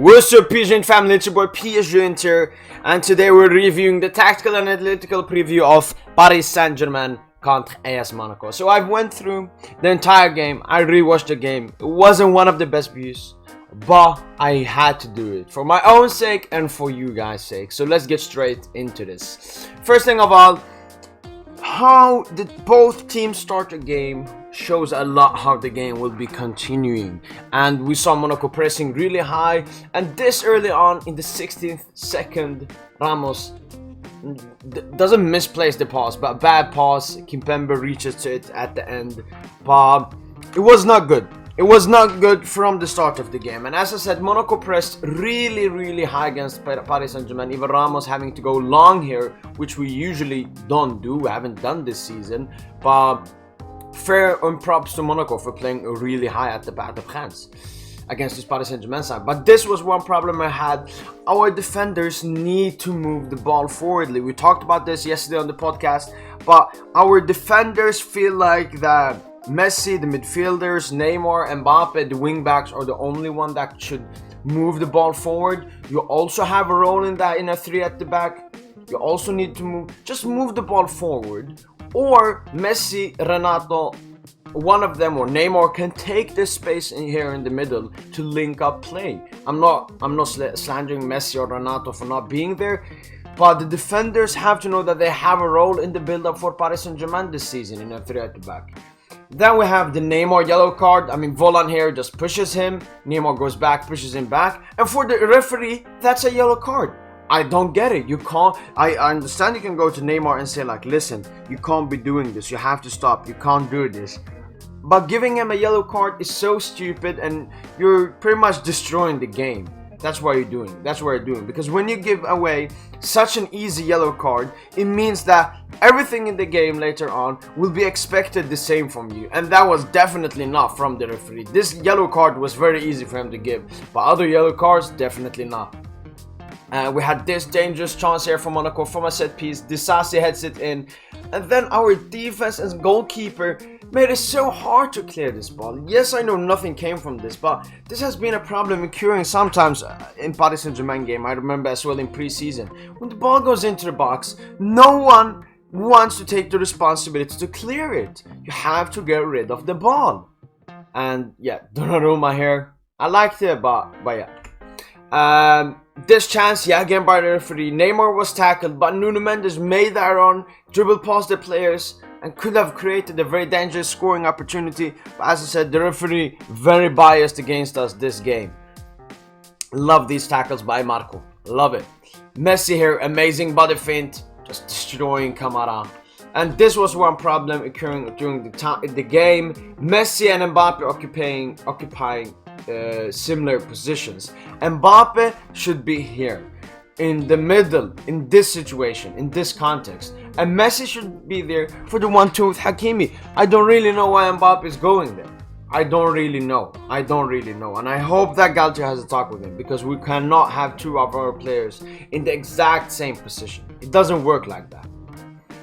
What's up, PSGINT family? It's your boy PSGINT here, and today we're reviewing the tactical analytical preview of Paris Saint-Germain contre AS Monaco. So I went through the entire game. I rewatched the game. It wasn't one of the best views, but I had to do it for my own sake and for you guys' sake. So let's get straight into this. First thing of all, how did both teams start the game shows a lot how the game will be continuing. And we saw Monaco pressing really high, and this early on in the 16th second, Ramos doesn't misplace the pass, but bad pass. Kimpembe reaches to it at the end, but it was not good. It was not good from the start of the game. And as I said, Monaco pressed really high against Paris Saint-Germain. Even Ramos having to go long here, which we usually don't do. We haven't done this season. But fair and props to Monaco for playing really high at the back of hands against this Paris Saint-Germain side. But this was one problem I had. Our defenders need to move the ball forwardly. We talked about this yesterday on the podcast. But our defenders feel like that Messi, the midfielders, Neymar, Mbappe, the wingbacks are the only one that should move the ball forward. You also have a role in that in a 3 at the back. You also need to just move the ball forward. Or Messi, Renato, one of them, or Neymar can take this space in here in the middle to link up play. I'm not slandering Messi or Renato for not being there, but the defenders have to know that they have a role in the build-up for Paris Saint-Germain this season in a 3 at the back. Then we have the Neymar yellow card. I mean, Volan here just pushes him. Neymar goes back, pushes him back. And for the referee, that's a yellow card. I don't get it. You can't. I understand you can go to Neymar and say like, listen, you can't be doing this. You have to stop. You can't do this. But giving him a yellow card is so stupid, and you're pretty much destroying the game. That's what you're doing. That's what you're doing. Because when you give away such an easy yellow card, it means that everything in the game later on will be expected the same from you. And that was definitely not from the referee. This yellow card was very easy for him to give. But other yellow cards, definitely not. We had this dangerous chance here for Monaco from a set piece. Disasi heads it in. And then our defense and goalkeeper made it so hard to clear this ball. Yes, I know nothing came from this, but this has been a problem occurring sometimes in Paris Saint-Germain game. I remember as well in pre-season. When the ball goes into the box, no one wants to take the responsibility to clear it. You have to get rid of the ball. And yeah, Donnarumma here. I liked it, but yeah. This chance, yeah, again by the referee. Neymar was tackled, but Nuno Mendes made that run, dribbled past the players, and could have created a very dangerous scoring opportunity. But as I said, the referee very biased against us this game. Love these tackles by Marco. Love it. Messi here, amazing body feint, just destroying Camara. And this was one problem occurring during the game. Messi and Mbappe occupying similar positions. Mbappe should be here in the middle in this situation, in this context, and Messi should be there for the 1-2 with Hakimi. I don't really know why Mbappe is going there. I don't really know, and I hope that Galtier has a talk with him, because we cannot have two of our players in the exact same position. It doesn't work like that.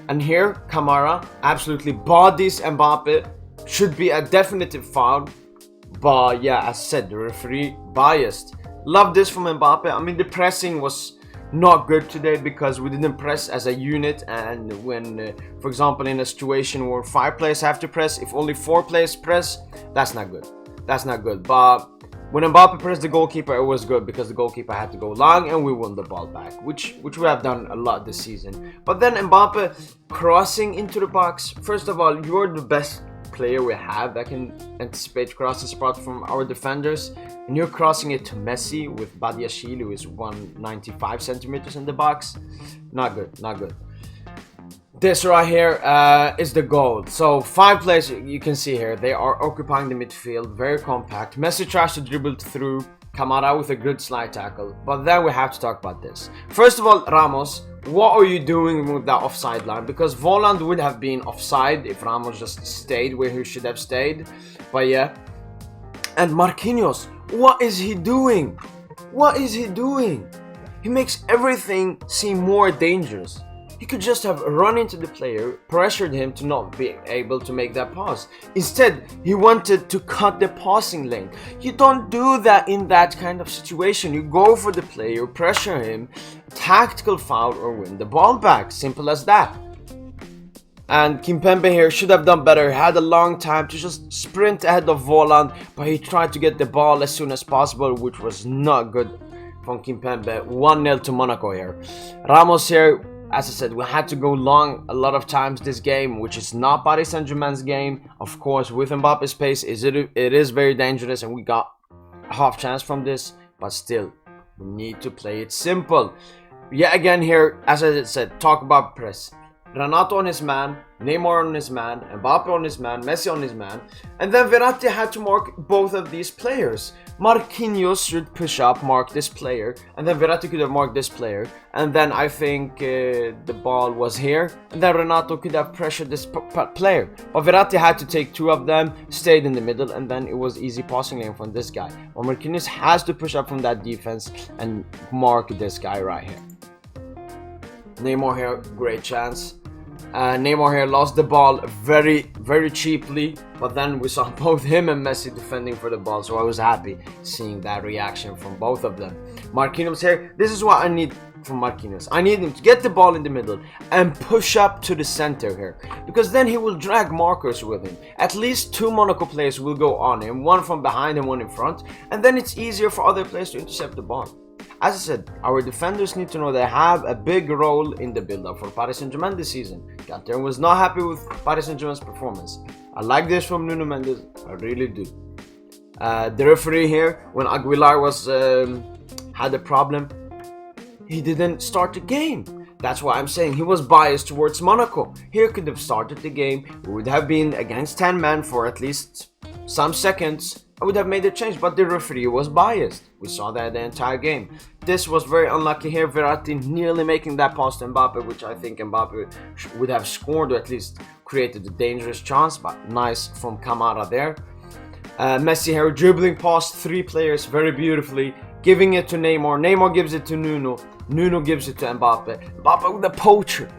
And here Camara absolutely bodies Mbappe. Should be a definitive foul. But yeah, as I said, the referee biased. Love this from Mbappe. I mean, the pressing was not good today because we didn't press as a unit. And when, for example, in a situation where 5 players have to press, if only 4 players press, that's not good. That's not good. But when Mbappe pressed the goalkeeper, it was good because the goalkeeper had to go long and we won the ball back, which we have done a lot this season. But then Mbappe crossing into the box. First of all, you're the best player we have that can anticipate crosses apart from our defenders, and you're crossing it to Messi with Badiashile, who is 195 centimeters in the box. Not good. This right here is the goal. So 5 players, you can see here, they are occupying the midfield, very compact. Messi tries to dribble through Camara with a good slide tackle, but then we have to talk about this. First of all, Ramos, what are you doing with that offside line? Because Voland would have been offside if Ramos just stayed where he should have stayed. But yeah. And Marquinhos, what is he doing? What is he doing? He makes everything seem more dangerous. He could just have run into the player, pressured him to not be able to make that pass. Instead, he wanted to cut the passing lane. You don't do that in that kind of situation. You go for the player, pressure him, tactical foul, or win the ball back. Simple as that. And Kimpembe here should have done better. He had a long time to just sprint ahead of Voland, but he tried to get the ball as soon as possible, which was not good from Kimpembe. 1-0 to Monaco here. Ramos here, as I said, we had to go long a lot of times this game, which is not Paris Saint-Germain's game. Of course, with Mbappe's pace, it is very dangerous, and we got a half chance from this, but still, we need to play it simple. Yet again here, as I said, talk about press. Renato on his man, Neymar on his man, Mbappe on his man, Messi on his man, and then Verratti had to mark both of these players. Marquinhos should push up, mark this player, and then Verratti could have marked this player, and then I think the ball was here, and then Renato could have pressured this player. But Verratti had to take two of them, stayed in the middle, and then it was easy passing lane from this guy. But Marquinhos has to push up from that defense and mark this guy right here. Neymar here, great chance. Neymar here lost the ball very, very cheaply, but then we saw both him and Messi defending for the ball, so I was happy seeing that reaction from both of them. Marquinhos here, this is what I need from Marquinhos. I need him to get the ball in the middle and push up to the center here, because then he will drag markers with him. At least two Monaco players will go on him, one from behind and one in front, and then it's easier for other players to intercept the ball. As I said, our defenders need to know they have a big role in the build-up for Paris Saint-Germain this season. Captain was not happy with Paris Saint-Germain's performance. I like this from Nuno Mendes, I really do. The referee here, when Aguilar was had a problem, he didn't start the game. That's why I'm saying he was biased towards Monaco. He could have started the game, we would have been against 10 men for at least some seconds. I would have made a change, but the referee was biased. We saw that the entire game. This was very unlucky here. Verratti nearly making that pass to Mbappe, which I think Mbappe would have scored or at least created a dangerous chance, but nice from Camara there. Messi here dribbling past three players very beautifully, giving it to Neymar. Neymar gives it to Nuno. Nuno gives it to Mbappe. Mbappe with a poacher.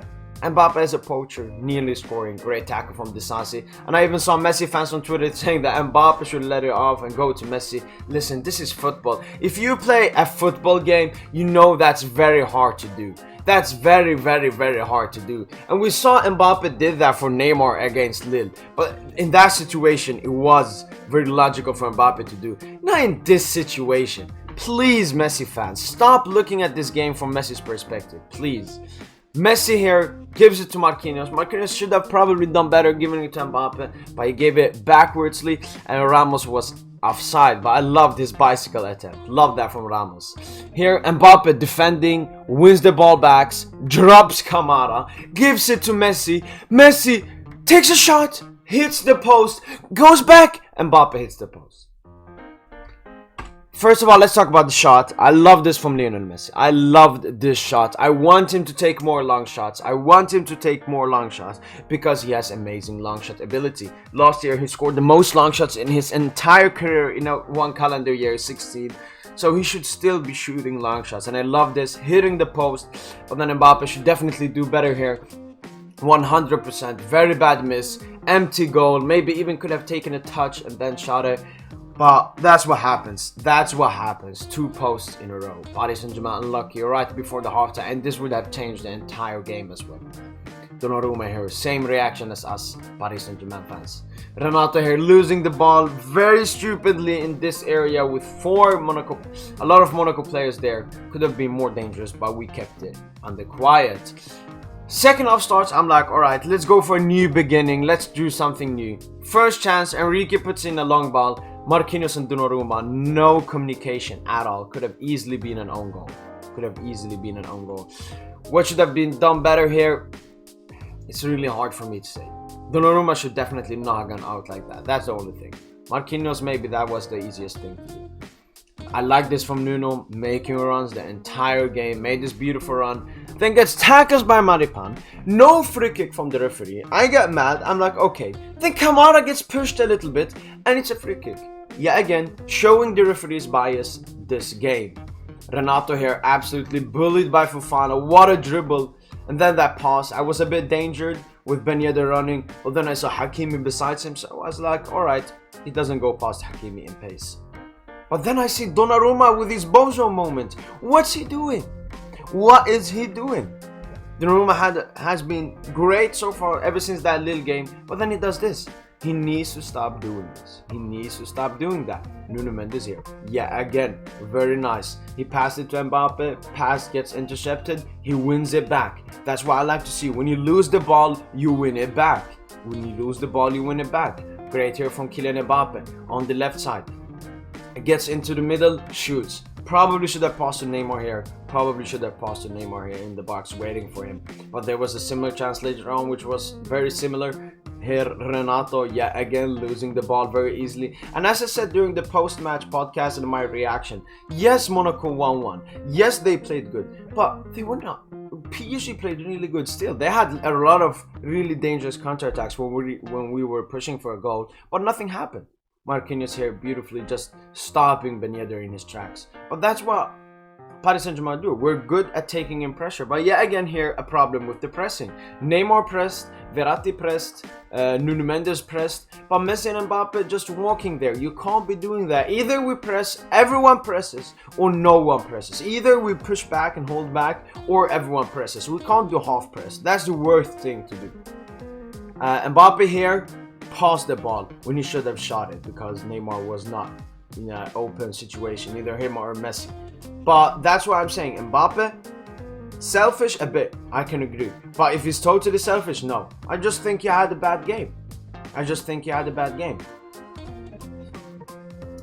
Mbappe as a poacher, nearly scoring. Great tackle from Disasi. And I even saw Messi fans on Twitter saying that Mbappe should let it off and go to Messi. Listen, this is football. If you play a football game, you know that's very hard to do. That's very, very, very hard to do. And we saw Mbappe did that for Neymar against Lille. But in that situation, it was very logical for Mbappe to do. Not in this situation. Please, Messi fans, stop looking at this game from Messi's perspective. Please. Messi here gives it to Marquinhos. Marquinhos should have probably done better giving it to Mbappe, but he gave it backwardsly and Ramos was offside. But I loved his bicycle attempt. Love that from Ramos. Here Mbappe defending, wins the ball back, drops Camara, gives it to Messi. Messi takes a shot, hits the post, goes back, Mbappe hits the post. First of all, let's talk about the shot. I love this from Lionel Messi. I loved this shot. I want him to take more long shots. Because he has amazing long shot ability. Last year, he scored the most long shots in his entire career in one calendar year, 16. So he should still be shooting long shots. And I love this, hitting the post. But then Mbappe should definitely do better here. 100%. Very bad miss. Empty goal. Maybe even could have taken a touch and then shot it. But that's what happens. Two posts in a row. Paris Saint-Germain unlucky right before the halftime, and this would have changed the entire game as well. Donnarumma here, same reaction as us Paris Saint-Germain fans. Renato here losing the ball very stupidly in this area with a lot of Monaco players there. Could have been more dangerous, but we kept it under quiet. Second half starts, I'm like, alright, let's go for a new beginning. Let's do something new. First chance, Enrique puts in a long ball. Marquinhos and Donnarumma, no communication at all. Could have easily been an own goal. What should have been done better here? It's really hard for me to say. Donnarumma should definitely not have gone out like that. That's the only thing. Marquinhos, maybe that was the easiest thing to do. I like this from Nuno, making runs the entire game, made this beautiful run. Then gets tackled by Maripan. No free kick from the referee. I get mad. I'm like, okay. Then Camara gets pushed a little bit and it's a free kick. Yeah, again, showing the referee's bias this game. Renato here absolutely bullied by Fofana. What a dribble. And then that pass, I was a bit endangered with Ben Yedder running, but then I saw Hakimi besides him, so I was like, alright, he doesn't go past Hakimi in pace. But then I see Donnarumma with his bozo moment. What's he doing? What is he doing? Donnarumma has been great so far ever since that little game, but then he does this. He needs to stop doing this. He needs to stop doing that. Nuno Mendes here. Yeah, again, very nice. He passed it to Mbappe. Pass gets intercepted. He wins it back. That's what I like to see. When you lose the ball, you win it back. When you lose the ball, you win it back. Great here from Kylian Mbappe on the left side. It gets into the middle, shoots. Probably should have passed to Neymar here. Probably should have passed to Neymar here in the box waiting for him. But there was a similar chance later on, which was very similar. Here, Renato, yeah, again, losing the ball very easily. And as I said during the post-match podcast and my reaction, yes, Monaco 1-1. Yes, they played good, but they were not. PSG played really good still. They had a lot of really dangerous counterattacks when we were pushing for a goal, but nothing happened. Marquinhos here beautifully just stopping Ben Yedder in his tracks. But that's what Paris Saint-Germain do. We're good at taking in pressure. But yet again here, a problem with the pressing. Neymar pressed, Verratti pressed, Nuno Mendes pressed, but Messi and Mbappe just walking there. You can't be doing that. Either we press, everyone presses, or no one presses. Either we push back and hold back, or everyone presses. We can't do half press. That's the worst thing to do. Mbappe here passed the ball when he should have shot it because Neymar was not in an open situation, either him or Messi. But that's what I'm saying. Mbappe, selfish a bit, I can agree. But if he's totally selfish, no. I just think he had a bad game.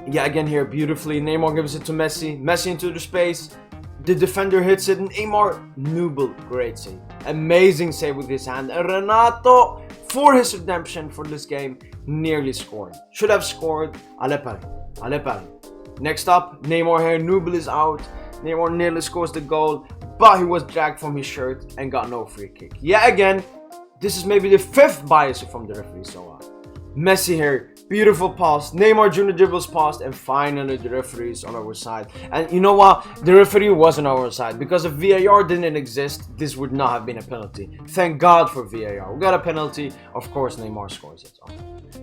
Yeah, again here, beautifully. Neymar gives it to Messi. Messi into the space. The defender hits it. Neymar, noble, great save. Amazing save with his hand. And Renato, for his redemption for this game, nearly scored. Should have scored. Ale Paris. Next up, Neymar here. Noble is out. Neymar nearly scores the goal, but he was dragged from his shirt and got no free kick. Yeah, again, this is maybe the 5th bias from the referee. So Messi here, beautiful pass. Neymar Jr. dribbles past, and finally the referee is on our side. And you know what? The referee was on our side because if VAR didn't exist, this would not have been a penalty. Thank God for VAR. We got a penalty. Of course, Neymar scores it.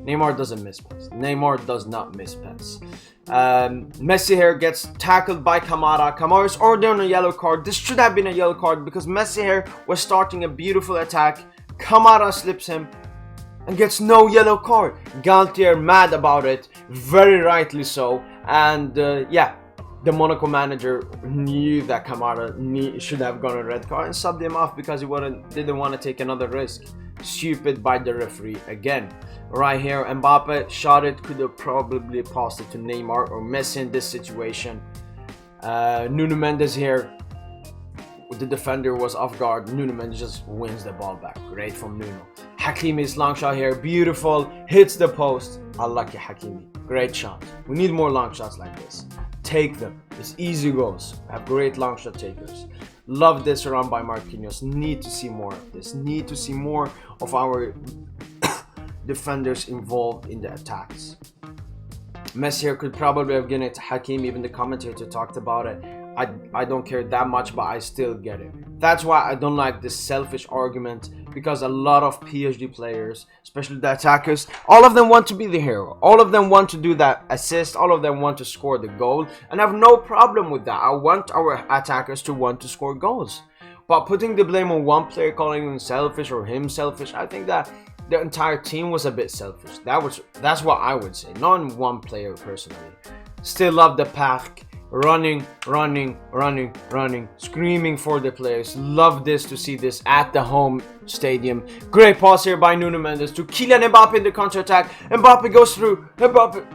Neymar doesn't miss pens. Neymar does not miss pens. Messi here gets tackled by Kamara. Kamara is already on a yellow card. This should have been a yellow card because Messi here was starting a beautiful attack. Kamara slips him and gets no yellow card. Galtier mad about it, very rightly so. And yeah, the Monaco manager knew that Kamara should have gotten a red card and subbed him off because he didn't want to take another risk. Stupid by the referee again. Right here, Mbappe shot it, could have probably passed it to Neymar or Messi in this situation. Nuno Mendes here, the defender was off guard. Nuno Mendes just wins the ball back. Great from Nuno. Hakimi's long shot here, beautiful, hits the post. Unlucky Hakimi, great shot. We need more long shots like this. Take them, it's easy goals. We have great long shot takers. Love this run by Marquinhos. Need to see more of this. Need to see more of our defenders involved in the attacks. Messi here could probably have given it to Hakimi. Even the commentator talked about it. I don't care that much, but I still get it. That's why I don't like this selfish argument, because a lot of PSG players, especially the attackers, all of them want to be the hero. All of them want to do that assist. All of them want to score the goal, and I have no problem with that. I want our attackers to want to score goals. But putting the blame on one player, calling him selfish or him selfish, I think that the entire team was a bit selfish. That's what I would say, not one player personally. Still love the pack. Running, screaming for the players. Love this, to see this at the home stadium. Great pass here by Nuno Mendes to Kylian Mbappe in the counter-attack. Mbappe goes through. Mbappe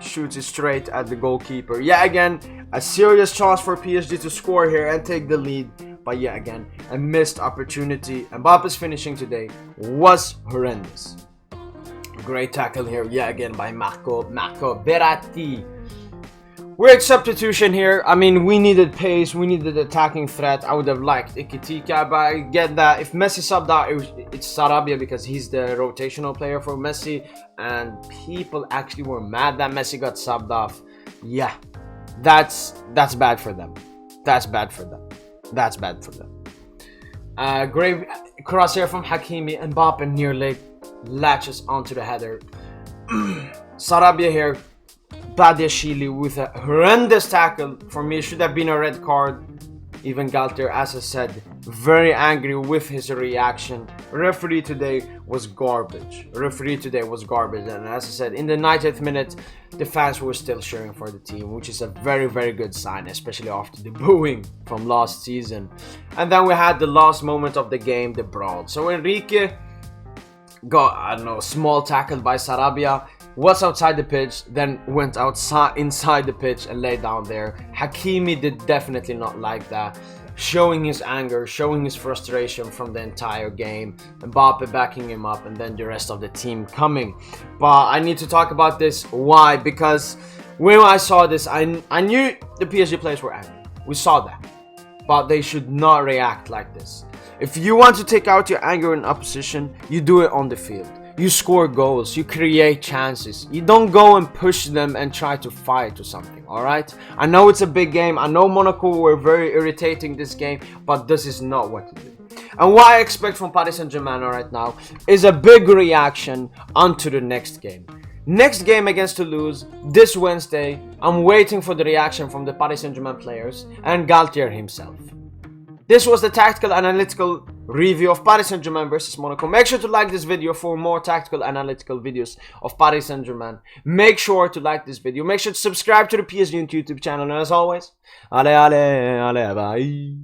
shoots it straight at the goalkeeper. Yeah, again, a serious chance for PSG to score here and take the lead. But yeah, again, a missed opportunity. Mbappe's finishing today was horrendous. Great tackle here, yeah, again by Marco Verratti. Weird substitution here. I mean, we needed pace, we needed attacking threat. I would have liked Ikitika, but I get that if Messi subbed out, it's Sarabia because he's the rotational player for Messi, and people actually were mad that Messi got subbed off. Yeah, that's bad for them. That's bad for them. Great crosshair from Hakimi, and Mbappe nearly latches onto the header. Sarabia here, Badiashile with a horrendous tackle. For me, it should have been a red card. Even Galtier, as I said, very angry with his reaction. Referee today was garbage. And as I said, in the 90th minute, the fans were still cheering for the team, which is a very, very good sign, especially after the booing from last season. And then we had the last moment of the game, the brawl. So Enrique got, I don't know, a small tackle by Sarabia, was outside the pitch, then went inside the pitch and lay down there. Hakimi did definitely not like that, showing his anger, showing his frustration from the entire game. Mbappe backing him up, and then the rest of the team coming. But I need to talk about this. Why? Because when I saw this, I knew the PSG players were angry. We saw that. But they should not react like this. If you want to take out your anger in opposition, you do it on the field. You score goals, you create chances. You don't go and push them and try to fight or something, alright? I know it's a big game. I know Monaco were very irritating this game, but this is not what to do. And what I expect from Paris Saint-Germain right now is a big reaction onto the next game. Next game against Toulouse, this Wednesday, I'm waiting for the reaction from the Paris Saint-Germain players and Galtier himself. This was the tactical analytical review of Paris Saint-Germain versus Monaco. Make sure to like this video for more tactical analytical videos of Paris Saint-Germain. Make sure to like this video. Make sure to subscribe to the PSGINT YouTube channel. And as always, allez, bye.